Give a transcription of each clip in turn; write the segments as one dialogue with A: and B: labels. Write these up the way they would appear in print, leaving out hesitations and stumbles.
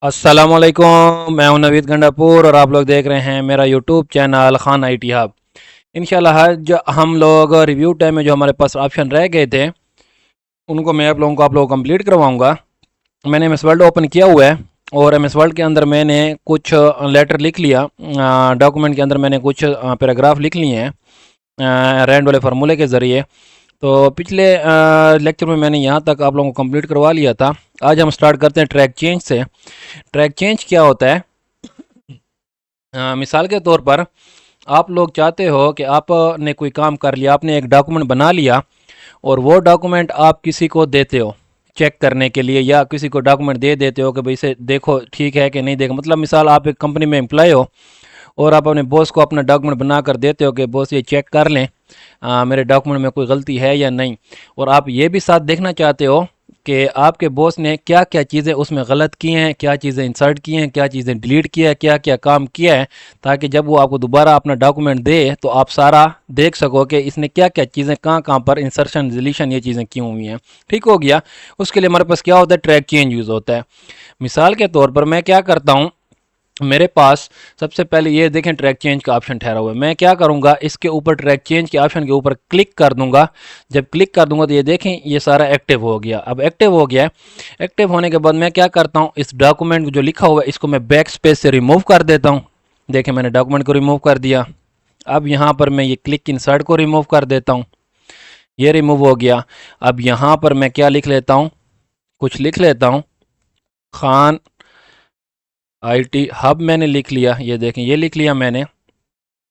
A: अस्सलामुअलैकुम, मैं हूं नवीद गंडापुर और आप लोग देख रहे हैं मेरा YouTube channel Khan I T hub. इंशाल्लाह आज हम लोग रिव्यू टाइम में जो हमारे पास ऑप्शन रह गए थे उनको मैं आप लोगों को कंप्लीट करवाऊंगा। मैंने एम एस वर्ल्ड ओपन किया हुआ है और एम एस वर्ल्ड के अंदर मैंने कुछ लेटर लिख लिया। डॉक्यूमेंट के अंदर मैंने कुछ पैराग्राफ लिख लिए हैं रैंड वाले फार्मूले के ज़रिए। तो पिछले लेक्चर में मैंने यहाँ तक आप लोगों को कंप्लीट करवा लिया था। आज हम स्टार्ट करते हैं ट्रैक चेंज से। ट्रैक चेंज क्या होता है? मिसाल के तौर पर आप लोग चाहते हो कि आपने कोई काम कर लिया, आपने एक डॉक्यूमेंट बना लिया और वो डॉक्यूमेंट आप किसी को देते हो चेक करने के लिए, या किसी को डॉक्यूमेंट दे देते हो कि भाई इसे देखो ठीक है कि नहीं देखो। मतलब मिसाल आप एक कंपनी में एम्प्लॉय हो और आप अपने बॉस को अपना डॉक्यूमेंट बना कर देते हो कि बॉस ये चेक कर लें मेरे डॉक्यूमेंट में कोई गलती है या नहीं। और आप ये भी साथ देखना चाहते हो कि आपके बॉस ने क्या क्या चीज़ें उसमें गलत की हैं, क्या चीज़ें इंसर्ट की हैं, क्या चीज़ें डिलीट किया है, क्या क्या काम किया है, ताकि जब वो आपको दोबारा अपना डॉक्यूमेंट दे तो आप सारा देख सको कि इसने क्या क्या चीज़ें कहाँ कहाँ पर इंसर्शन डिलीशन ये चीज़ें की हुई हैं। ठीक हो गया। उसके लिए हमारे पास क्या होता है? ट्रैक चेंज यूज़ होता है। मिसाल के तौर पर मैं क्या करता हूँ, मेरे पास सबसे पहले ये देखें ट्रैक चेंज का ऑप्शन ठहरा हुआ है। मैं क्या करूंगा, इसके ऊपर ट्रैक चेंज के ऑप्शन के ऊपर क्लिक कर दूंगा। जब क्लिक कर दूंगा तो ये देखें ये सारा एक्टिव हो गया। अब एक्टिव हो गया है। एक्टिव होने के बाद मैं क्या करता हूँ, इस डॉक्यूमेंट जो लिखा हुआ है इसको मैं बैक स्पेस से रिमूव कर देता हूँ। देखें मैंने डॉक्यूमेंट को रिमूव कर दिया। अब यहाँ पर मैं ये क्लिक इंसर्ट को रिमूव कर देता हूँ। ये रिमूव हो गया। अब यहाँ पर मैं क्या लिख लेता हूँ, कुछ लिख लेता हूँ, खान आईटी हब मैंने लिख लिया। ये देखें ये लिख लिया मैंने।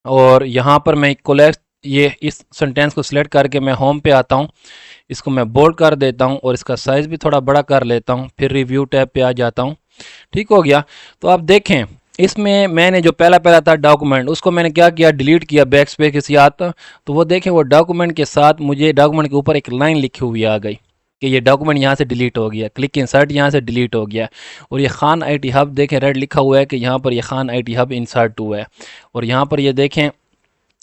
A: और यहाँ पर मैं कोलैप्स ये इस सेंटेंस को सिलेक्ट करके मैं होम पे आता हूँ। इसको मैं बोल्ड कर देता हूँ और इसका साइज़ भी थोड़ा बड़ा कर लेता हूँ। फिर रिव्यू टैब पे आ जाता हूँ। ठीक हो गया। तो आप देखें इसमें मैंने जो पहला पहला था डॉक्यूमेंट उसको मैंने क्या किया, डिलीट किया बैक स्पेस के साथ। तो वो देखें वो डॉक्यूमेंट के साथ मुझे डॉक्यूमेंट के ऊपर एक लाइन लिखी हुई आ गई कि ये डॉक्यूमेंट यहाँ से डिलीट हो गया। क्लिक इंसर्ट यहाँ से डिलीट हो गया। और ये खान आईटी हब देखें रेड लिखा हुआ है कि यहाँ पर ये खान आईटी हब इंसर्ट हुआ है। और यहाँ पर ये देखें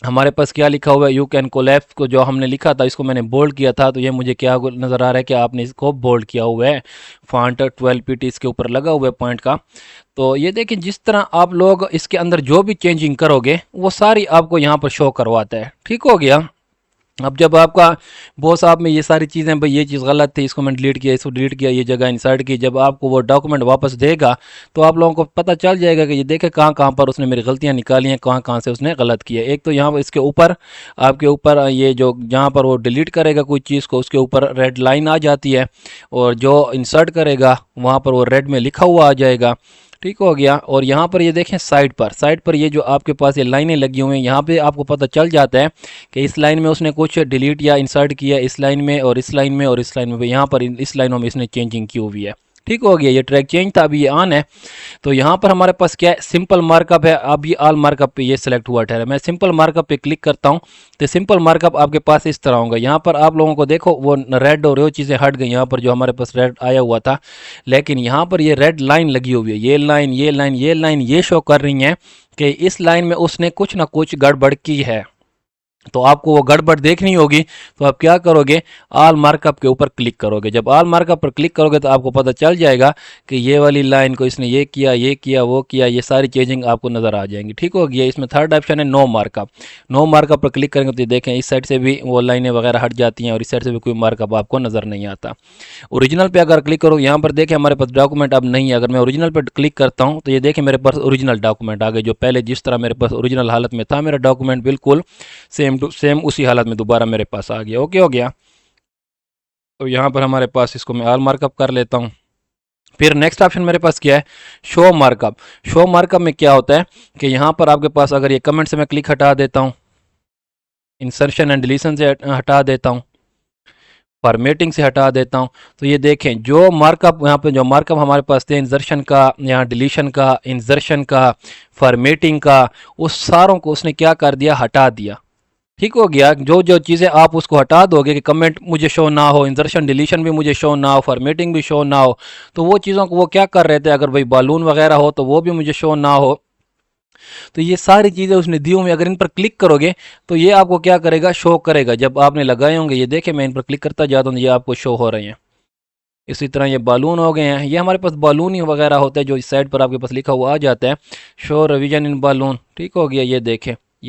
A: हमारे पास क्या लिखा हुआ है, यू कैन कोलैप्स को जो हमने लिखा था इसको मैंने बोल्ड किया था। तो ये मुझे क्या नज़र आ रहा है कि आपने इसको बोल्ड किया हुआ है। फॉन्ट 12 पीटी इसके ऊपर लगा हुआ है पॉइंट का। तो ये देखें जिस तरह आप लोग इसके अंदर जो भी चेंजिंग करोगे वो सारी आपको यहाँ पर शो करवाता है। ठीक हो गया। अब जब आपका बॉस आप में ये सारी चीज़ें, भाई ये चीज़ गलत थी इसको मैंने डिलीट किया, इसको डिलीट किया, ये जगह इंसर्ट की, जब आपको वो डॉक्यूमेंट वापस देगा तो आप लोगों को पता चल जाएगा कि ये देखे कहाँ कहाँ पर उसने मेरी गलतियाँ निकाली हैं, कहाँ कहाँ से उसने गलत किया। एक तो यहाँ पर इसके ऊपर आपके ऊपर ये जो जहाँ पर वो डिलीट करेगा कोई चीज़ को उसके ऊपर रेड लाइन आ जाती है, और जो इंसर्ट करेगा वहाँ पर वो रेड में लिखा हुआ आ जाएगा। ठीक हो गया। और यहाँ पर ये देखें साइड पर ये जो आपके पास ये लाइनें लगी हुई हैं यहाँ पे आपको पता चल जाता है कि इस लाइन में उसने कुछ डिलीट या इंसर्ट किया, इस लाइन में और इस लाइन में और इस लाइन में, यहाँ पर इस लाइनों में इसने चेंजिंग की हुई है। ठीक हो गया। ये ट्रैक चेंज था, अभी ये ऑन है। तो यहाँ पर हमारे पास क्या है, सिंपल मार्कअप है। अब ये ऑल मार्कअप पे ये सिलेक्ट हुआ ठहरा। मैं सिंपल मार्कअप पे क्लिक करता हूँ तो सिंपल मार्कअप आपके पास इस तरह होगा। यहाँ पर आप लोगों को देखो वो रेड और वो चीज़ें हट गई, यहाँ पर जो हमारे पास रेड आया हुआ था, लेकिन यहाँ पर ये रेड लाइन लगी हुई है। ये लाइन ये लाइन ये लाइन ये शो कर रही है कि इस लाइन में उसने कुछ ना कुछ गड़बड़ की है। तो आपको वो गड़बड़ देखनी होगी तो आप क्या करोगे, ऑल मार्कअप के ऊपर क्लिक करोगे। जब ऑल मार्कअप पर क्लिक करोगे तो आपको पता चल जाएगा कि ये वाली लाइन को इसने ये किया वो किया, ये सारी चेंजिंग आपको नज़र आ जाएंगी। ठीक हो गया। इसमें थर्ड ऑप्शन है नो मार्कअप। नो मार्कअप पर क्लिक करेंगे तो ये देखें इस साइड से भी वो लाइनें वगैरह हट जाती हैं और इस साइड से भी कोई मार्कअप आपको नज़र नहीं आता। ओरिजिनल पे अगर क्लिक करो, यहाँ पर देखें हमारे पास डॉक्यूमेंट अब नहीं है। अगर मैं ओरिजिनल पर क्लिक करता हूँ तो ये देखें मेरे पास ओरिजिनल डॉक्यूमेंट आ गए, जो पहले जिस तरह मेरे पास ओरिजिनल हालत में था मेरा डॉक्यूमेंट बिल्कुल सेम टू सेम उसी हालत में दोबारा मेरे पास आ गया। ओके हो गया। तो यहाँ पर हमारे पास इसको मैं ऑल मार्कअप कर लेता हूँ। फिर नेक्स्ट ऑप्शन मेरे पास क्या है, शो मार्कअप। शो मार्कअप में क्या होता है कि यहाँ पर आपके पास अगर ये कमेंट से मैं क्लिक हटा देता हूँ, इंसर्शन एंड डिलीशन से हटा देता हूँ, फॉर्मेटिंग से हटा देता हूँ, तो ये देखें जो मार्कअप यहाँ पे जो मार्कअप हमारे पास थे इंसर्शन का, यहाँ डिलीशन का, इंसर्शन का, फॉर्मेटिंग का, उस सारों को उसने क्या कर दिया, हटा दिया। ठीक हो गया। जो जो चीज़ें आप उसको हटा दोगे कि कमेंट मुझे शो ना हो, इंसर्शन डिलीशन भी मुझे शो ना हो, फॉर्मेटिंग भी शो ना हो, तो वो चीज़ों को वो क्या कर रहे थे, अगर भाई बालून वगैरह हो तो वो भी मुझे शो ना हो। तो ये सारी चीज़ें उसने दी हुई, अगर इन पर क्लिक करोगे तो ये आपको क्या करेगा, शो करेगा। जब आपने लगाए होंगे, ये देखें मैं इन पर क्लिक करता जाता हूँ, ये आपको शो हो रहे हैं। इसी तरह ये बालून हो गए हैं, ये हमारे पास बालून ही वगैरह होते हैं जो इस साइड पर आपके पास लिखा हुआ आ जाता है, शो रिवीजन इन बालून। ठीक हो गया, ये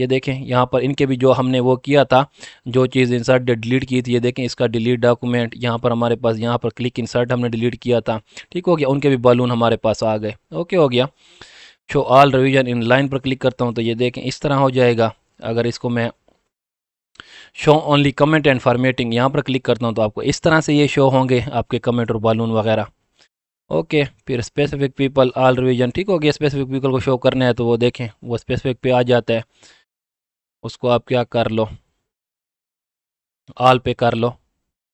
A: देखें यहाँ पर इनके भी जो हमने वो किया था, जो चीज़ इंसर्ट डिलीट की थी, ये देखें इसका डिलीट डॉक्यूमेंट यहाँ पर हमारे पास, यहाँ पर क्लिक इंसर्ट हमने डिलीट किया था। ठीक हो गया, उनके भी बालून हमारे पास आ गए। ओके हो गया। Show all revision in line पर क्लिक करता हूँ तो ये देखें इस तरह हो जाएगा। अगर इसको मैं show only comment and formatting यहाँ पर क्लिक करता हूँ तो आपको इस तरह से ये शो होंगे आपके कमेंट और बालून वगैरह। ओके, फिर स्पेसिफिक पीपल ऑल रिवीजन। ठीक हो गया, स्पेसिफिक पीपल को शो करना है तो वो देखें वो स्पेसिफिक पे आ जाता है, उसको आप क्या कर लो, ऑल पे कर लो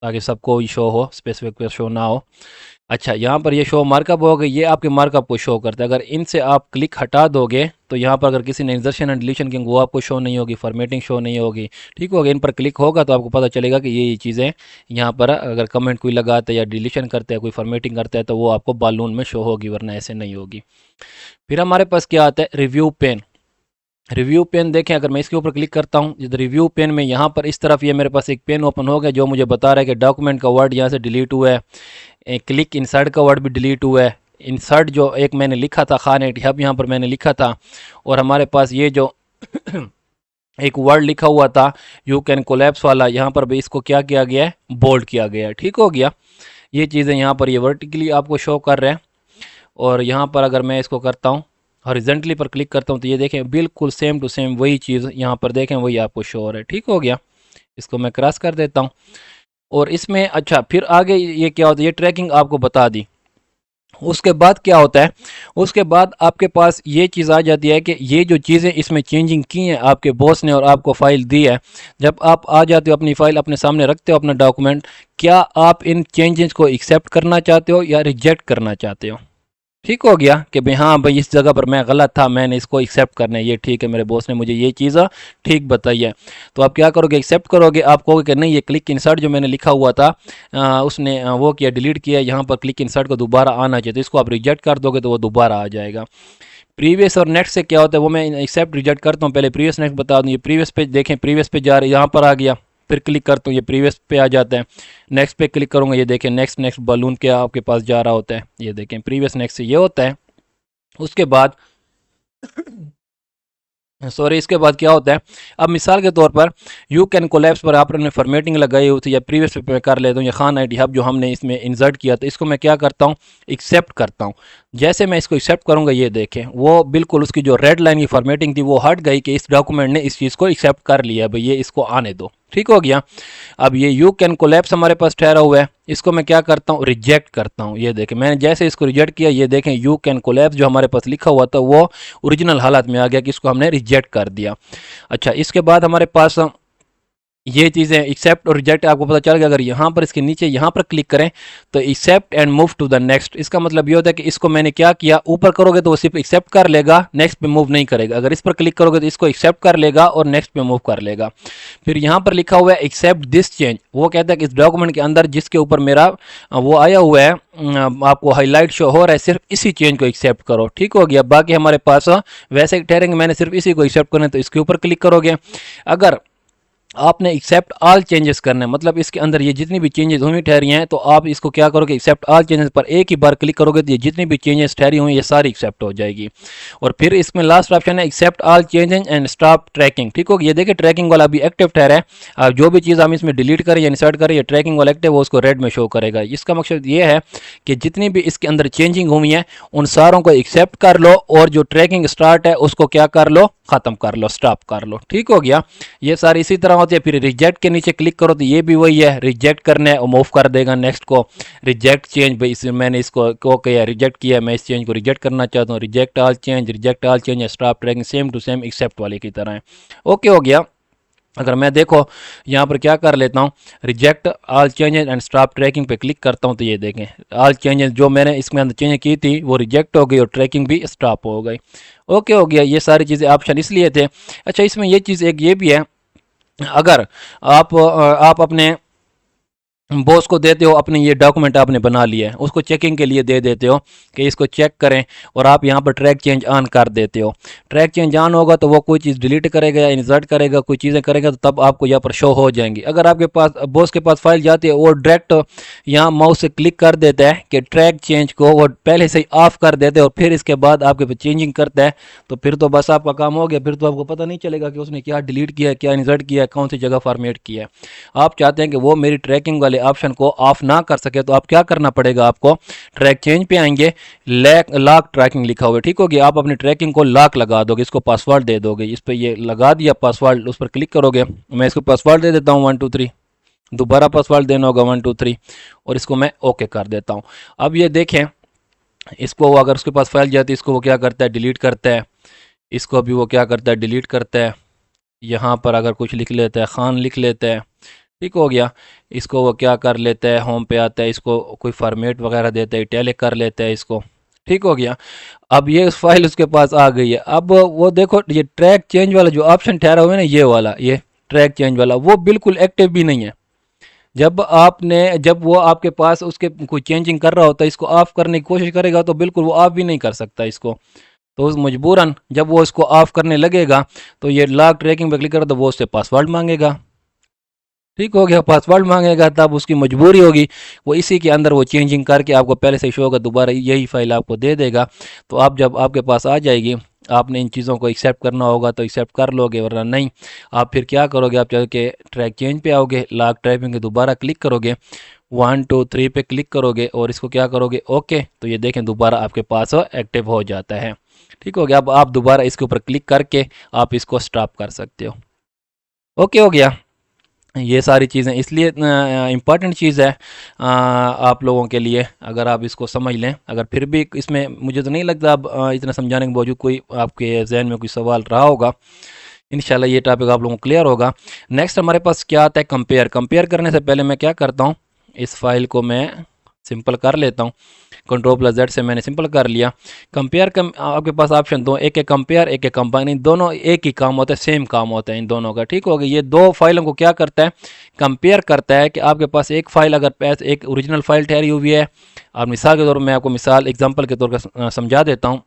A: ताकि सबको शो हो, स्पेसिफिक पे शो ना हो। अच्छा, यहाँ पर ये शो मार्कअप हो गए, ये आपके मार्कअप को शो करता है। अगर इनसे आप क्लिक हटा दोगे तो यहाँ पर अगर किसी ने इंसर्शन एंड डिलीशन की वो आपको शो नहीं होगी, फॉर्मेटिंग शो नहीं होगी। ठीक होगा, इन पर क्लिक होगा तो आपको पता चलेगा कि ये चीज़ें यहाँ पर अगर कमेंट कोई लगाता है या डिलीशन करता है, कोई फॉर्मेटिंग करता है तो वो आपको बालून में शो होगी, वरना ऐसे नहीं होगी। फिर हमारे पास क्या आता है, रिव्यू पेन। रिव्यू पेन देखें, अगर मैं इसके ऊपर क्लिक करता हूँ रिव्यू पेन में, यहाँ पर इस तरफ ये मेरे पास एक पेन ओपन हो गया जो मुझे बता रहा है कि डॉक्यूमेंट का वर्ड यहाँ से डिलीट हुआ है, क्लिक इंसर्ट का वर्ड भी डिलीट हुआ है, इंसर्ट जो एक मैंने लिखा था खान एट हब यहाँ पर मैंने लिखा था, और हमारे पास ये जो एक वर्ड लिखा हुआ था यू कैन कोलैप्स वाला, यहाँ पर भी इसको क्या किया गया है, बोल्ड किया गया है। ठीक हो गया, ये चीज़ें यहाँ पर ये वर्टिकली आपको शो कर रहे हैं। और यहाँ पर अगर मैं इसको करता हूँ हॉरिजॉन्टली पर क्लिक करता हूँ तो ये देखें बिल्कुल सेम टू सेम वही चीज़ यहाँ पर देखें वही आपको शो हो रहा है। ठीक हो गया, इसको मैं क्रॉस कर देता हूँ। और इसमें अच्छा फिर आगे ये क्या होता है, ये ट्रैकिंग आपको बता दी। उसके बाद क्या होता है, उसके बाद आपके पास ये चीज़ आ जाती है कि ये जो चीज़ें इसमें चेंजिंग की हैं आपके बॉस ने और आपको फ़ाइल दी है, जब आप आ जाते हो अपनी फ़ाइल अपने सामने रखते हो अपना डॉक्यूमेंट, क्या आप इन चेंजेस को एक्सेप्ट करना चाहते हो या रिजेक्ट करना चाहते हो। ठीक हो गया कि भाई हाँ भाई इस जगह पर मैं गलत था, मैंने इसको एक्सेप्ट करना है, ये ठीक है, मेरे बॉस ने मुझे ये चीज़ ठीक बताई है। तो आप क्या करोगे, एक्सेप्ट करोगे। आप कहोगे कि नहीं, ये क्लिक इंसर्ट जो मैंने लिखा हुआ था उसने वो किया, डिलीट किया, यहाँ पर क्लिक इंसर्ट को दोबारा आना चाहिए, तो इसको आप रिजेक्ट कर दोगे तो वो दोबारा आ जाएगा। प्रीवियस और नेक्स्ट से क्या होता है वो मैं एक्सेप्ट रिजेक्ट करता हूँ। पहले प्रीवियस नेक्स्ट बता दूँ, ये प्रीवियस पे देखें, प्रीवियस पे जा रही है, यहाँ पर आ गया, फिर क्लिक करता हूँ ये प्रीवियस पे आ जाता है। नेक्स्ट पे क्लिक करूँगा, ये देखें नेक्स्ट नेक्स्ट बलून क्या आपके पास जा रहा होता है, ये देखें प्रीवियस नेक्स्ट से ये होता है। उसके बाद सॉरी, इसके बाद क्या होता है, अब मिसाल के तौर पर यू कैन कोलैप्स पर आपने फॉर्मेटिंग लगाई हुई थी या प्रीवियस पे कर लेता हूँ, या खान आई डी हब जो हमने इसमें इंसर्ट किया था, इसको मैं क्या करता हूँ, एक्सेप्ट करता हूँ। जैसे मैं इसको एक्सेप्ट करूँगा ये देखें वो बिल्कुल उसकी जो रेड लाइन की फॉर्मेटिंग थी वो हट गई कि इस डॉक्यूमेंट ने इस चीज़ को एक्सेप्ट कर लिया, भाई ये इसको आने दो। ठीक हो गया। अब ये यू कैन कोलैप्स हमारे पास ठहरा हुआ है, इसको मैं क्या करता हूँ, रिजेक्ट करता हूँ। ये देखें मैंने जैसे इसको रिजेक्ट किया, ये देखें यू कैन कोलैप्स जो हमारे पास लिखा हुआ था वो ओरिजिनल हालत में आ गया कि इसको हमने रिजेक्ट कर दिया। अच्छा, इसके बाद हमारे पास ये चीज़ें एक्सेप्ट और रिजेक्ट आपको पता चल गया। अगर यहाँ पर इसके नीचे यहाँ पर क्लिक करें तो accept and move to the next, इसका मतलब ये होता है कि इसको मैंने क्या किया, ऊपर करोगे तो वो सिर्फ एक्सेप्ट कर लेगा, नेक्स्ट पे मूव नहीं करेगा। अगर इस पर क्लिक करोगे तो इसको एक्सेप्ट कर लेगा और नेक्स्ट पे मूव कर लेगा। फिर यहाँ पर लिखा हुआ है एक्सेप्ट दिस चेंज, वो कहता है कि इस डॉक्यूमेंट के अंदर जिसके ऊपर मेरा वो आया हुआ है आपको हाईलाइट शो हो रहा है, सिर्फ इसी चेंज को एक्सेप्ट करो। ठीक हो गया, बाकी हमारे पास वैसे ठहरेंगे, मैंने सिर्फ इसी को एक्सेप्ट करना है तो इसके ऊपर क्लिक करोगे। अगर आपने एक्सेप्ट ऑल चेंजेस करना है, मतलब इसके अंदर ये जितनी भी चेंजेस हुई ठहरी हैं तो आप इसको क्या करोगे, एक्सेप्ट ऑल चेंजेस पर एक ही बार क्लिक करोगे तो ये जितनी भी चेंजेस ठहरी हुई ये सारी एक्सेप्ट हो जाएगी। और फिर इसमें लास्ट ऑप्शन है accept all changes and stop tracking. ठीक होगी, ये देखिए ट्रैकिंग वाला अभी एक्टिव ठहरा है। आप जो भी चीज़ हम इसमें डिलीट करें या इंसर्ट करें, ये ट्रैकिंग वाला एक्टिव वो उसको रेड में शो करेगा। इसका मकसद ये है कि जितनी भी इसके अंदर चेंजिंग हुई है उन सारों को एक्सेप्ट कर लो और जो ट्रैकिंग स्टार्ट है उसको क्या कर लो, खत्म कर लो, स्टॉप कर लो। ठीक हो गया, ये सारी इसी तरह होती है। फिर रिजेक्ट के नीचे क्लिक करो तो ये भी वही है, रिजेक्ट करना है और मूव कर देगा नेक्स्ट को। रिजेक्ट चेंज, भाई मैंने इसको को किया रिजेक्ट किया, मैं इस चेंज को रिजेक्ट करना चाहता हूँ, reject all change, reject all change, stop tracking, same to same accept वाले की तरह है। ओके हो गया। अगर मैं देखो यहाँ पर क्या कर लेता हूँ, reject all changes and stop tracking पे क्लिक करता हूँ तो ये देखें ऑल चेंजेस जो मैंने इसमें अंदर चेंज की थी वो रिजेक्ट हो गई और ट्रैकिंग भी स्टॉप हो गई। ओके हो गया, ये सारी चीज़ें ऑप्शन इसलिए थे। अच्छा, इसमें ये चीज़ एक ये भी है, अगर आप अपने बॉस को देते हो अपने ये डॉक्यूमेंट आपने बना लिया है, उसको चेकिंग के लिए दे देते हो कि इसको चेक करें, और आप यहाँ पर ट्रैक चेंज ऑन कर देते हो। ट्रैक चेंज ऑन होगा तो वो कोई चीज़ डिलीट करेगा या इंसर्ट करेगा, कोई चीज़ें करेगा, तो तब आपको यहाँ पर शो हो जाएंगी। अगर आपके पास बॉस के पास फाइल जाती है, वो डायरेक्ट यहाँ माउस से क्लिक कर देता है कि ट्रैक चेंज को वो पहले से ही ऑफ कर देते हैं, और फिर इसके बाद आपके पास चेंजिंग करता है, तो फिर तो बस आपका काम हो गया। फिर तो आपको पता नहीं चलेगा कि उसने क्या डिलीट किया है, क्या इंसर्ट किया है, कौन सी जगह फॉर्मेट किया है। आप चाहते हैं कि वो मेरी ट्रैकिंग वाले ऑप्शन को ऑफ ना कर सके, तो आप क्या करना पड़ेगा, आपको ट्रैक चेंज पे आएंगे, लॉक ट्रैकिंग लिखा हुआ है, ठीक होगी, आप अपनी ट्रैकिंग को लॉक लगा दोगे, इसको पासवर्ड दे दोगे। इस पर ये लगा दिया पासवर्ड, उस पर क्लिक करोगे। मैं इसको पासवर्ड दे देता हूँ 123, दोबारा पासवर्ड देना होगा 123, और इसको मैं ओके कर देता हूँ। अब ये देखें, इसको अगर उसके पास फाइल जाती है, इसको वो क्या करता है, डिलीट करता है। इसको भी वो क्या करता है, डिलीट करता है। यहाँ पर अगर कुछ लिख लेता है, खान लिख लेता है, ठीक हो गया। इसको वो क्या कर लेता है, होम पे आता है, इसको कोई फॉर्मेट वगैरह देता है, इटैलिक कर लेता है इसको, ठीक हो गया। अब ये फाइल उसके पास आ गई है। अब वो देखो, ये ट्रैक चेंज वाला जो ऑप्शन ठहरा हुआ है ना, ये वाला, ये ट्रैक चेंज वाला, वो बिल्कुल एक्टिव भी नहीं है। जब वो आपके पास उसके कोई चेंजिंग कर रहा होता है, इसको ऑफ करने की कोशिश करेगा तो बिल्कुल वो ऑफ भी नहीं कर सकता इसको। तो मजबूरन जब वो इसको ऑफ करने लगेगा, तो ये लॉक ट्रैकिंग पे क्लिक करो तो वो उससे पासवर्ड मांगेगा, ठीक हो गया, पासवर्ड मांगेगा, तब उसकी मजबूरी होगी, वो इसी के अंदर वो चेंजिंग करके आपको पहले से शो होगा, दोबारा यही फाइल आपको दे देगा। तो आप जब आपके पास आ जाएगी, आपने इन चीज़ों को एक्सेप्ट करना होगा तो एक्सेप्ट कर लोगे, वरना नहीं। आप फिर क्या करोगे, आप चल के ट्रैक चेंज पे आओगे, लॉक ट्रैकिंग के दोबारा क्लिक करोगे, 123 पे क्लिक करोगे, और इसको क्या करोगे, ओके। तो ये देखें, दोबारा आपके पास एक्टिव हो जाता है, ठीक हो गया। अब आप दोबारा इसके ऊपर क्लिक करके आप इसको स्टॉप कर सकते हो। ओके हो गया। ये सारी चीज़ें इसलिए इम्पॉर्टेंट चीज़ है आप लोगों के लिए, अगर आप इसको समझ लें। अगर फिर भी इसमें मुझे तो नहीं लगता अब इतना समझाने के बावजूद कोई आपके जहन में कोई सवाल रहा होगा। इंशाल्लाह ये टॉपिक आप लोगों को क्लियर होगा। नेक्स्ट हमारे पास क्या आता है, कंपेयर। कंपेयर करने से पहले मैं क्या करता हूँ, इस फाइल को मैं सिंपल कर लेता हूँ। Ctrl+Z से मैंने सिंपल कर लिया। कंपेयर का आपके पास ऑप्शन दो, एक है कंपेयर, एक है कंबाइन, दोनों एक ही काम होता है, सेम काम होता है इन दोनों का, ठीक हो गया। ये दो फाइलों को क्या करता है, कंपेयर करता है कि आपके पास एक फाइल अगर पैस एक ओरिजिनल फाइल ठहरी हुई है। और मिसाल के तौर पर मैं आपको मिसाल एग्जाम्पल के तौर पर समझा देता हूँ।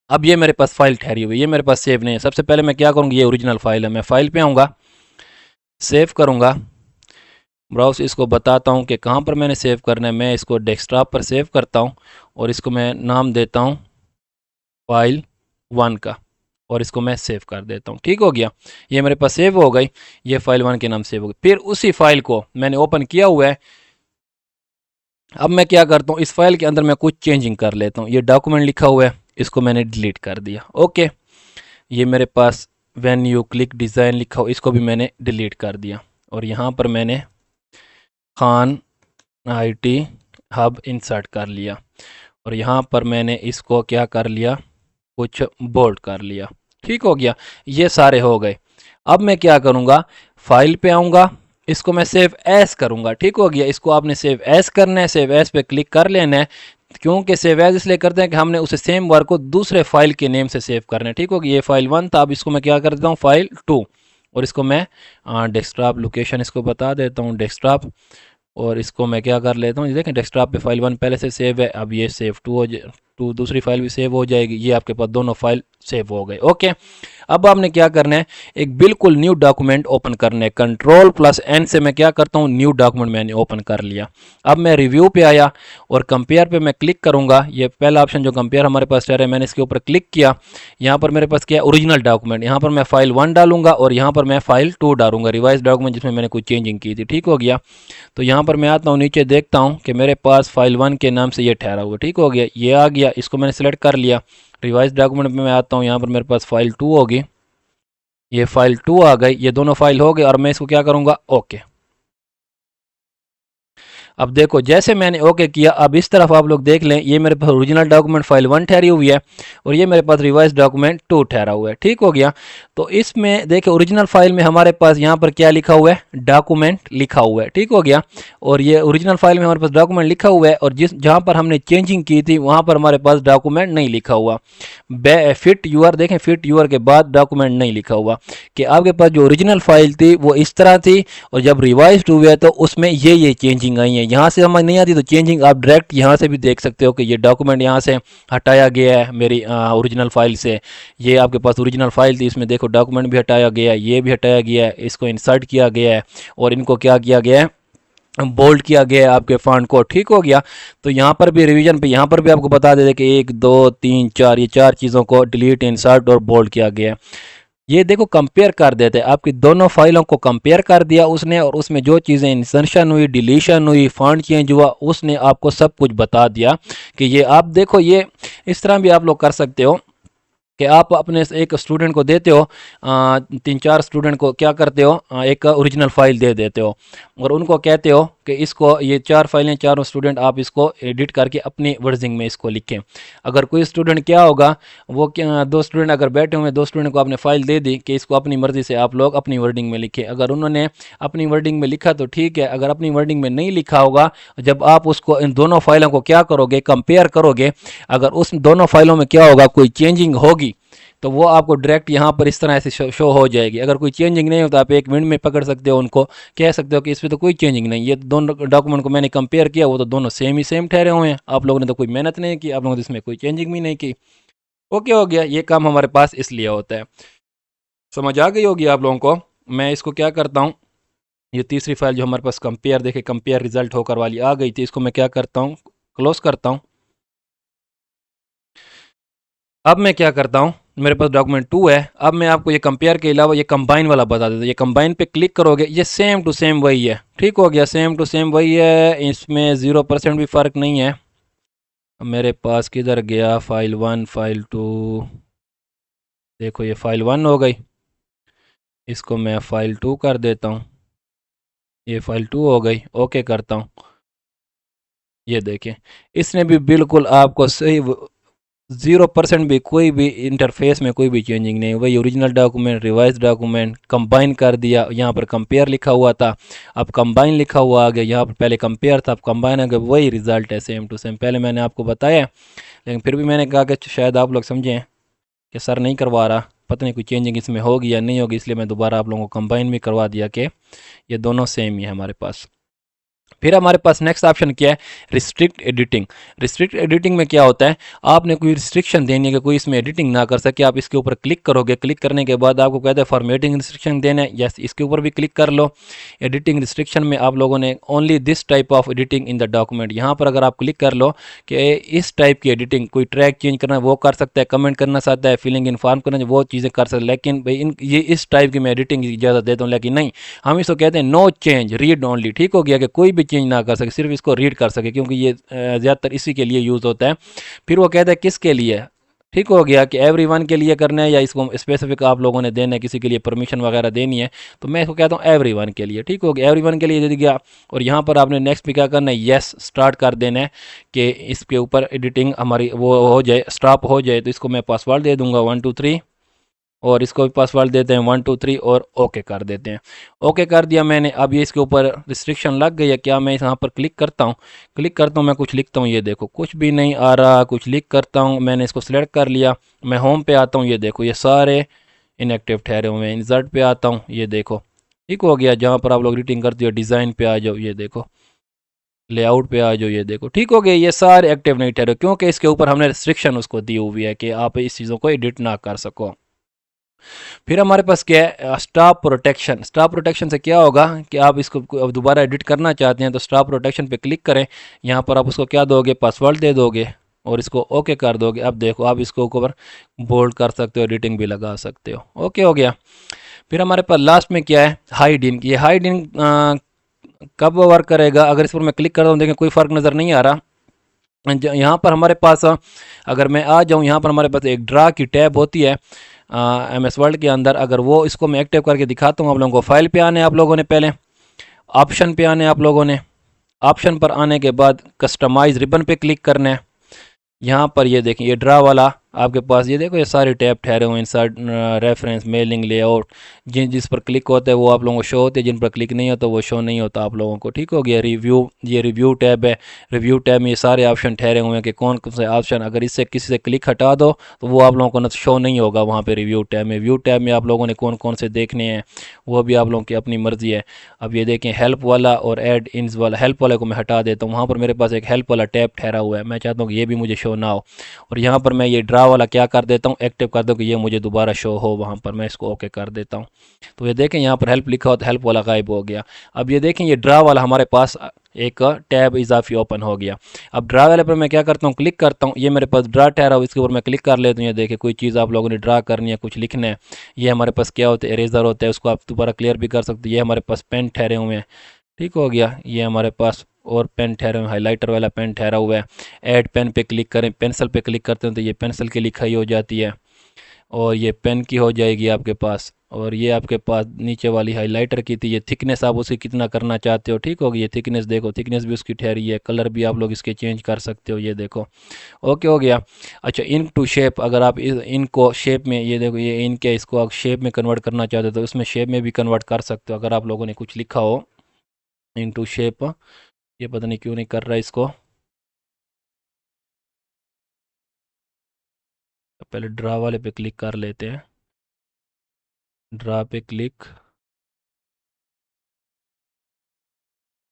A: अब ये मेरे पास फाइल ठहरी हुई है, ये मेरे पास सेव नहीं है। सबसे पहले मैं क्या करूँगी, ये ओरिजिनल फाइल है, मैं फाइल पे आऊँगा, सेव करूँगा, ब्राउज इसको बताता हूँ कि कहाँ पर मैंने सेव करना है। मैं इसको डेस्कटॉप पर सेव करता हूँ, और इसको मैं नाम देता हूँ फाइल 1 का, और इसको मैं सेव कर देता हूँ, ठीक हो गया। ये मेरे पास सेव हो गई, ये फाइल 1 के नाम सेव हो गई। फिर उसी फाइल को मैंने ओपन किया हुआ है। अब मैं क्या करता हूँ, इस फाइल के अंदर मैं कुछ चेंजिंग कर लेता हूँ। ये डॉक्यूमेंट लिखा हुआ है, इसको मैंने डिलीट कर दिया, ओके। ये मेरे पास व्हेन यू क्लिक डिज़ाइन लिखा हो, इसको भी मैंने डिलीट कर दिया, और यहाँ पर मैंने खान IT हब इंसर्ट कर लिया, और यहाँ पर मैंने इसको क्या कर लिया, कुछ बोल्ड कर लिया, ठीक हो गया। ये सारे हो गए। अब मैं क्या करूँगा, फाइल पे आऊँगा, इसको मैं सेव एस करूँगा, ठीक हो गया। इसको आपने सेव एस करना है, सेव एस पे क्लिक कर लेना है। क्योंकि सेव एज इसलिए करते हैं कि हमने उसे सेम वर्क को दूसरे फाइल के नेम से सेव करना है, ठीक हो गया। ये फाइल 1 था, अब इसको मैं क्या कर देता हूँ, फाइल 2, और इसको मैं डेस्कटॉप लोकेशन इसको बता देता हूँ, डेस्कटॉप। और इसको मैं क्या कर लेता हूँ, देखें डेस्कटॉप पे फाइल 1 पहले से सेव है, अब ये सेव 2 हो जाए, 2 दूसरी फाइल भी सेव हो जाएगी। ये आपके पास दोनों फाइल सेव हो गए, ओके। अब आपने क्या करना है, एक बिल्कुल न्यू डॉक्यूमेंट ओपन करना है। Ctrl+N से मैं क्या करता हूँ, न्यू डॉक्यूमेंट मैंने ओपन कर लिया। अब मैं रिव्यू पे आया, और कंपेयर पे मैं क्लिक करूँगा। ये पहला ऑप्शन जो कंपेयर हमारे पास है, मैंने इसके ऊपर क्लिक किया। यहाँ पर मेरे पास क्या है, ओरिजिनल डॉक्यूमेंट। यहाँ पर मैं फाइल 1 डालूंगा, और यहाँ पर मैं फाइल 2 डालूंगा, रिवाइज डॉक्यूमेंट जिसमें मैंने कुछ चेंजिंग की थी, ठीक हो गया। तो यहाँ पर मैं आता हूँ नीचे, देखता हूँ कि मेरे पास फाइल 1 के नाम से ये ठहरा हुआ, ठीक हो गया। ये आ गया, इसको मैंने सेलेक्ट कर लिया। रिवाइज डॉक्यूमेंट में मैं आता हूँ, यहाँ पर मेरे पास फाइल 2 होगी, ये फाइल 2 आ गई, ये दोनों फाइल हो गए। और मैं इसको क्या करूँगा, ओके। अब देखो जैसे मैंने ओके किया, अब इस तरफ आप लोग देख लें, ये मेरे पास ओरिजिनल डॉक्यूमेंट फाइल 1 ठहरी हुई है और ये मेरे पास रिवाइज डॉक्यूमेंट 2 ठहरा हुआ है। ठीक हो गया। तो इसमें देखिए ओरिजिनल फाइल में हमारे पास यहाँ पर क्या लिखा हुआ है, डॉक्यूमेंट लिखा हुआ है। ठीक हो गया। और ये ओरिजिनल फाइल में हमारे पास डॉक्यूमेंट लिखा हुआ है और जिस जहाँ पर हमने चेंजिंग की थी वहाँ पर हमारे पास डॉक्यूमेंट नहीं लिखा हुआ। फिट यूआर देखें, फिट यूआर के बाद डॉक्यूमेंट नहीं लिखा हुआ कि आपके पास जो ओरिजिनल फाइल थी वो इस तरह थी और जब रिवाइज हुए है तो उसमें ये चेंजिंग आई है। यहाँ से समझ नहीं आती तो चेंजिंग आप डायरेक्ट यहाँ से भी देख सकते हो कि ये डॉक्यूमेंट यहाँ से हटाया गया है मेरी ओरिजिनल फाइल से। ये आपके पास ओरिजिनल फाइल थी, इसमें देखो डॉक्यूमेंट भी हटाया गया है, ये भी हटाया गया है, इसको इंसर्ट किया गया है और इनको क्या किया गया है, बोल्ड किया गया है आपके फॉन्ट को। ठीक हो गया। तो यहाँ पर भी रिवीजन पे यहाँ पर भी आपको बता देते कि 1 2 3 4 ये 4 चीज़ों को डिलीट, इंसर्ट और बोल्ड किया गया है। ये देखो कंपेयर कर देते हैं, आपकी दोनों फाइलों को कंपेयर कर दिया उसने और उसमें जो चीज़ें इंसर्शन हुई, डिलीशन हुई, फॉन्ट चेंज हुआ, उसने आपको सब कुछ बता दिया कि ये आप देखो। ये इस तरह भी आप लोग कर सकते हो कि आप अपने एक स्टूडेंट को देते हो, 3 4 स्टूडेंट को क्या करते हो, एक ओरिजिनल फाइल दे देते हो और उनको कहते हो कि इसको ये 4 फाइलें, चारों स्टूडेंट आप इसको एडिट करके अपनी वर्जिंग में इसको लिखें। अगर कोई स्टूडेंट क्या होगा, वो क्या 2 स्टूडेंट अगर बैठे हुए हैं, 2 स्टूडेंट को आपने फाइल दे दी कि इसको अपनी मर्ज़ी से आप लोग अपनी वर्डिंग में लिखें। अगर उन्होंने अपनी वर्डिंग में लिखा तो ठीक है, अगर अपनी वर्डिंग में नहीं लिखा होगा, जब आप उसको इन दोनों फाइलों को क्या करोगे, कंपेयर करोगे, अगर उस दोनों फाइलों में क्या होगा, कोई चेंजिंग होगी तो वो आपको डायरेक्ट यहाँ पर इस तरह से शो हो जाएगी। अगर कोई चेंजिंग नहीं होता आप एक मिनट में पकड़ सकते हो, उनको कह सकते हो कि इसमें तो कोई चेंजिंग नहीं, ये दोनों डॉक्यूमेंट को मैंने कंपेयर किया, वो तो दोनों सेम ही सेम ठहरे हुए हैं, आप लोगों ने तो कोई मेहनत नहीं की, आप लोगों ने इसमें कोई चेंजिंग भी नहीं की। ओके हो गया। ये काम हमारे पास इसलिए होता है। समझ आ गई होगी आप लोगों को। मैं इसको क्या करता हूँ, ये तीसरी फाइल जो हमारे पास कंपेयर, देखे कंपेयर रिजल्ट होकर वाली आ गई थी, इसको मैं क्या करता हूँ, क्लोज करता हूँ। अब मैं क्या करता हूँ, मेरे पास डॉक्यूमेंट 2 है। अब मैं आपको ये कंपेयर के अलावा ये कंबाइन वाला बता देता हूँ। ये कंबाइन पे क्लिक करोगे, ये सेम टू सेम वही है। ठीक हो गया, सेम टू सेम वही है, इसमें 0% भी फ़र्क नहीं है। मेरे पास किधर गया फाइल 1, फाइल 2, देखो ये फाइल 1 हो गई, इसको मैं फाइल 2 कर देता हूँ, ये फाइल 2 हो गई, ओके करता हूँ। ये देखें, इसने भी बिल्कुल आपको सही 0% भी कोई भी इंटरफेस में कोई भी चेंजिंग नहीं, वही original document, revise document combine कर दिया। यहाँ पर कंपेयर लिखा हुआ था, अब कंबाइन लिखा हुआ आ गया, यहाँ पर पहले कंपेयर था, अब कंबाइन आ गया, वही रिजल्ट है सेम टू सेम। पहले मैंने आपको बताया, लेकिन फिर भी मैंने कहा कि शायद आप लोग समझें कि सर नहीं करवा रहा, पता नहीं कोई चेंजिंग इसमें होगी या नहीं होगी, इसलिए मैं दोबारा आप लोगों को कंबाइन भी करवा दिया कि ये दोनों सेम ही है हमारे पास। फिर हमारे पास नेक्स्ट ऑप्शन क्या है, रिस्ट्रिक्ट एडिटिंग। रिस्ट्रिक्ट एडिटिंग में क्या होता है, आपने कोई रिस्ट्रिक्शन देनी है कि कोई इसमें एडिटिंग ना कर सके, आप इसके ऊपर क्लिक करोगे, क्लिक करने के बाद आपको कहता है फॉर्मेटिंग रिस्ट्रिक्शन देना है, यस इसके ऊपर भी क्लिक कर लो। एडिटिंग रिस्ट्रिक्शन में आप लोगों ने only this type of editing in the document, यहाँ पर अगर आप क्लिक कर लो कि इस टाइप की एडिटिंग, कोई ट्रैक चेंज करना है वो कर सकता है, कमेंट करना चाहता है, फिलिंग इन्फॉर्म करना है वो चीज़ें कर सकते हैं, लेकिन भाई ये इस टाइप की मैं एडिटिंग की इजाज़त देता हूँ, लेकिन नहीं, हम इसको कहते हैं नो चेंज रीड ओनली। ठीक हो गया, कि कोई भी चेंज ना कर सके, सिर्फ इसको रीड कर सके, क्योंकि ये ज़्यादातर इसी के लिए यूज़ होता है। फिर वो कहता है किसके लिए, ठीक हो गया, कि एवरीवन के लिए करना है या इसको स्पेसिफिक आप लोगों ने देना है, किसी के लिए परमिशन वगैरह देनी है, तो मैं इसको कहता हूँ एवरीवन के लिए। ठीक हो गया, एवरीवन के लिए दे दिया और यहाँ पर आपने नेक्स्ट पे क्या करना है, येस स्टार्ट कर देना है कि इसके ऊपर एडिटिंग हमारी वो हो जाए, स्टॉप हो जाए। तो इसको मैं पासवर्ड दे दूंगा 1 2 3 और इसको भी पासवर्ड देते हैं 1 2 3 और ओके कर देते हैं। ओके कर दिया मैंने। अब ये इसके ऊपर रिस्ट्रिक्शन लग गई है क्या, मैं यहाँ पर क्लिक करता हूँ, क्लिक करता हूँ, मैं कुछ लिखता हूँ, ये देखो कुछ भी नहीं आ रहा, कुछ लिख करता हूँ, मैंने इसको सिलेक्ट कर लिया, मैं होम पे आता हूँ, ये देखो ये सारे इनएक्टिव ठहरे हुए हैं। इंसर्ट पे आता हूँ, ये देखो ठीक हो गया, जहाँ पर आप लोग एडिटिंग करते हो डिज़ाइन पे आ जाओ, ये देखो लेआउट पे आ जाओ, ये देखो ठीक हो गया, ये सारे एक्टिव नहीं ठहरे, क्योंकि इसके ऊपर हमने रिस्ट्रिक्शन उसको दी हुई है कि आप इस चीज़ों को एडिट ना कर सको। फिर हमारे पास क्या है, स्टॉप प्रोटेक्शन। स्टॉप प्रोटेक्शन से क्या होगा कि आप इसको अब दोबारा एडिट करना चाहते हैं तो स्टॉप प्रोटेक्शन पे क्लिक करें, यहाँ पर आप उसको क्या दोगे, पासवर्ड दे दोगे और इसको ओके कर दोगे। अब देखो आप इसको ऊपर बोल्ड कर सकते हो, एडिटिंग भी लगा सकते हो। ओके हो गया। फिर हमारे पास लास्ट में क्या है, हाइड इन। ये हाइड इन कब वर्क करेगा, अगर इस पर मैं क्लिक करता हूँ, देखें कोई फ़र्क नज़र नहीं आ रहा। यहाँ पर हमारे पास अगर मैं आ जाऊँ, यहाँ पर हमारे पास एक ड्रा की टैब होती है MS वर्ड के अंदर, अगर वो इसको मैं एक्टिव करके दिखाता हूँ आप लोगों को, फाइल पे आने आप लोगों ने, पहले ऑप्शन पे आने आप लोगों ने, ऑप्शन पर आने के बाद कस्टमाइज रिबन पे क्लिक करना है। यहाँ पर ये देखें ये ड्रा वाला आपके पास, ये देखो ये सारे टैब ठहरे हुए हैं, इंसर्ट, रेफरेंस, मेलिंग, लेआउट। जिस पर क्लिक होता है वो आप लोगों को शो होते हैं, जिन पर क्लिक नहीं होता वो शो नहीं होता आप लोगों को। ठीक हो गया। रिव्यू, ये रिव्यू टैब है। रिव्यू टैब में ये सारे ऑप्शन ठहरे हुए हैं कि कौन कौन से ऑप्शन, अगर इससे किसी से क्लिक हटा दो तो वो आप लोगों को ना शो नहीं होगा वहाँ पर रिव्यू टैब में। व्यू टैब में आप लोगों ने कौन कौन से देखने हैं वो भी आप लोगों की अपनी मर्ज़ी है। अब ये देखें हेल्प वाला और ऐड इन्स वाला, हेल्प वाले को मैं हटा देता हूँ। वहाँ पर मेरे पास एक हेल्प वाला टैब ठहरा हुआ है, मैं चाहता हूँ कि ये भी मुझे शो ना हो। और यहाँ पर मैं ये ड्रा वाला क्या कर देता हूँ, एक्टिव कर दो कि ये मुझे दोबारा शो हो। वहाँ पर मैं इसको ओके कर देता हूँ। तो ये देखें यहाँ पर हेल्प लिखा हो तो हेल्प वाला गायब हो गया। अब ये देखें ये ड्रा वाला हमारे पास एक टैब इजाफी ओपन हो गया। अब ड्रा वाले पर मैं क्या करता हूँ, क्लिक करता हूँ, ये मेरे पास ड्रा ठहरा हो, इसके ऊपर मैं क्लिक कर लेता हूँ। ये देखिए कोई चीज़ आप लोगों ने ड्रा करनी है, कुछ लिखना है, ये हमारे पास क्या होता है, इरेजर होता है, उसको आप दोबारा क्लियर भी कर सकते हैं। ये हमारे पास पेन ठहरे हुए हैं। ठीक हो गया। ये हमारे पास और पेन ठहरे हुए, हाइलाइटर वाला पेन ठहरा हुआ है। ऐड पेन पे क्लिक करें, पेंसिल पे क्लिक करते हैं तो ये पेंसिल की लिखाई हो जाती है और ये पेन की हो जाएगी आपके पास। और ये आपके पास नीचे वाली हाइलाइटर की थी, ये थिकनेस आप उसे कितना करना चाहते हो। ठीक होगी। ये थिकनेस देखो, थिकनेस भी उसकी ठहरी है, कलर भी आप लोग इसके चेंज कर सकते हो। ये देखो ओके हो गया। अच्छा इन टू शेप, अगर आप इनको शेप में, ये देखो ये इनके, इसको आप शेप में कन्वर्ट करना चाहते हो तो उसमें शेप में भी कन्वर्ट कर सकते हो। अगर आप लोगों ने कुछ लिखा हो इनटू शेप, ये पता नहीं क्यों नहीं कर रहा इसको। पहले ड्रा वाले पे क्लिक कर लेते हैं, ड्रा पे क्लिक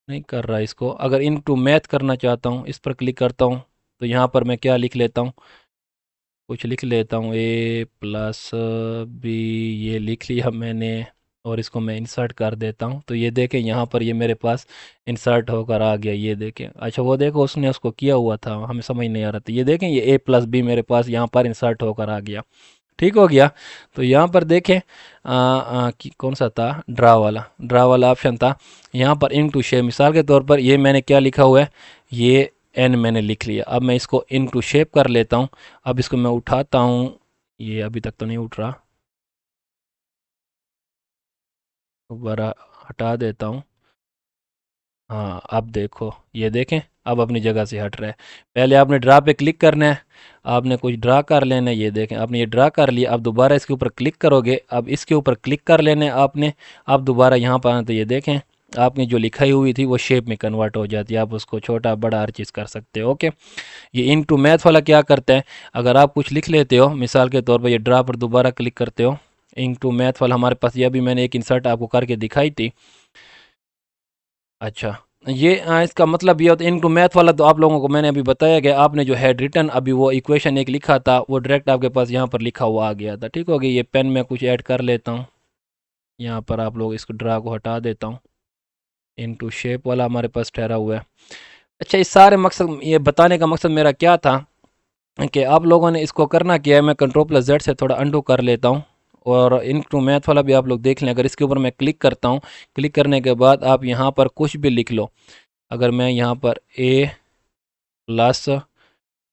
A: नहीं कर रहा इसको। अगर इनटू मैथ करना चाहता हूँ, इस पर क्लिक करता हूँ तो यहाँ पर मैं क्या लिख लेता हूँ, कुछ लिख लेता हूँ, ए प्लस बी, ये लिख लिया मैंने। और इसको मैं इंसर्ट कर देता हूँ तो ये देखें यहाँ पर ये मेरे पास इंसर्ट होकर आ गया। ये देखें, अच्छा वो देखो उसने उसको किया हुआ था, हमें समझ नहीं आ रहा था। ये देखें ये ए प्लस बी मेरे पास यहाँ पर इंसर्ट होकर आ गया। ठीक हो गया। तो यहाँ पर देखें कौन सा था, ड्रा वाला ऑप्शन था। यहाँ पर इन टू शेप, मिसाल के तौर पर ये मैंने क्या लिखा हुआ है, ये एन मैंने लिख लिया। अब मैं इसको इन टू शेप कर लेता हूँ। अब इसको मैं उठाता हूँ, ये अभी तक तो नहीं उठ रहा, दोबारा हटा देता हूँ। हाँ अब देखो, ये देखें अब अपनी जगह से हट रहा है। पहले आपने ड्रा पे क्लिक करना है, आपने कुछ ड्रा कर लेना है। ये देखें आपने ये ड्रा कर लिया। अब दोबारा इसके ऊपर क्लिक करोगे, अब इसके ऊपर क्लिक कर लेना है आपने। अब दोबारा यहाँ पर आना तो ये देखें आपने जो लिखाई हुई थी वो शेप में कन्वर्ट हो जाती है। आप उसको छोटा बड़ा हर चीज़ कर सकते हो। ओके। ये इन टू मैथ वाला क्या करता है, अगर आप कुछ लिख लेते हो, मिसाल के तौर पर ये ड्रा पर दोबारा क्लिक करते हो, इन टू मैथ वाला हमारे पास, ये अभी मैंने एक इंसर्ट आपको करके दिखाई थी। अच्छा ये इसका मतलब ये होता है इनटू मैथ वाला, तो आप लोगों को मैंने अभी बताया कि आपने जो हैड रिटन अभी वो इक्वेशन एक लिखा था वो डायरेक्ट आपके पास यहाँ पर लिखा हुआ आ गया था। ठीक हो गया। ये पेन में कुछ ऐड कर लेता हूँ, यहाँ पर आप लोग इसको ड्रा को हटा देता हूँ। इनटू शेप वाला हमारे पास ठहरा हुआ है। अच्छा इस सारे मकसद, ये बताने का मकसद मेरा क्या था कि आप लोगों ने इसको करना क्या है, मैं कंट्रोल प्लस जेड से थोड़ा अंडू कर लेता हूँ। और इन टू मैथ वाला भी आप लोग देख लें। अगर इसके ऊपर मैं क्लिक करता हूँ, क्लिक करने के बाद आप यहाँ पर कुछ भी लिख लो। अगर मैं यहाँ पर ए प्लस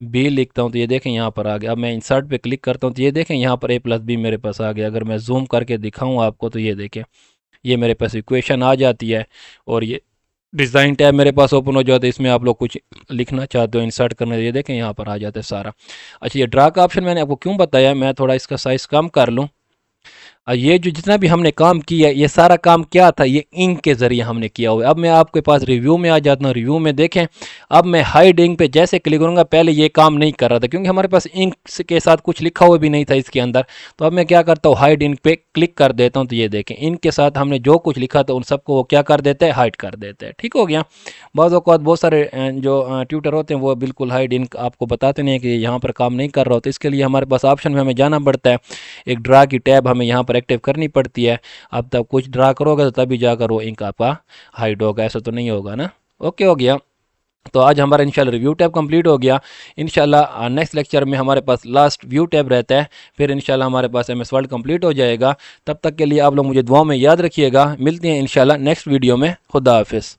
A: बी लिखता हूँ तो ये देखें यहाँ पर आ गया। अब मैं इंसर्ट पे क्लिक करता हूँ तो ये देखें यहाँ पर ए प्लस बी मेरे पास आ गया। अगर मैं जूम करके दिखाऊँ आपको तो ये देखें ये मेरे पास इक्वेशन आ जाती है। और ये डिज़ाइन टैब मेरे पास ओपन हो जाता है, इसमें आप लोग कुछ लिखना चाहते हो, इंसर्ट करना, ये देखें यहाँ पर आ जाता है सारा। अच्छा ये ड्रा का ऑप्शन मैंने आपको क्यों बताया, मैं थोड़ा इसका साइज़ कम कर लूँ। ये जो जितना भी हमने काम किया, ये सारा काम क्या था, ये इंक के ज़रिए हमने किया हुआ है। अब मैं आपके पास रिव्यू में आ जाता हूँ। रिव्यू में देखें, अब मैं हाइड इंक पे जैसे क्लिक करूँगा, पहले ये काम नहीं कर रहा था क्योंकि हमारे पास इंक के साथ कुछ लिखा हुआ भी नहीं था इसके अंदर। तो अब मैं क्या करता हूँ, हाइड इंक पे क्लिक कर देता हूँ तो ये देखें इंक के साथ हमने जो कुछ लिखा था उन सबको वो क्या कर देते हैं, हाइड कर देते हैं। ठीक हो गया। बाज़ औक़ात बहुत सारे जो ट्यूटर होते हैं वो बिल्कुल हाइड इंक आपको बताते नहीं है कि यहाँ पर काम नहीं कर रहा होता। इसके लिए हमारे पास ऑप्शन में हमें जाना पड़ता है, एक ड्रा की टैब हमें यहाँ पर एक्टिव करनी पड़ती है। अब तब कुछ ड्रा करोगे तो तभी जाकर वो इंक आपका हाइड होगा, ऐसा तो नहीं होगा ना। ओके हो गया। तो आज हमारा इंशाल्लाह रिव्यू टैब कंप्लीट हो गया। इंशाल्लाह नेक्स्ट लेक्चर में हमारे पास लास्ट व्यू टैब रहता है, फिर इंशाल्लाह हमारे पास एमएस वर्ड कंप्लीट हो जाएगा। तब तक के लिए आप लोग मुझे दुआ में याद रखिएगा। मिलते हैं इंशाल्लाह नेक्स्ट वीडियो में। खुदा हाफिज़।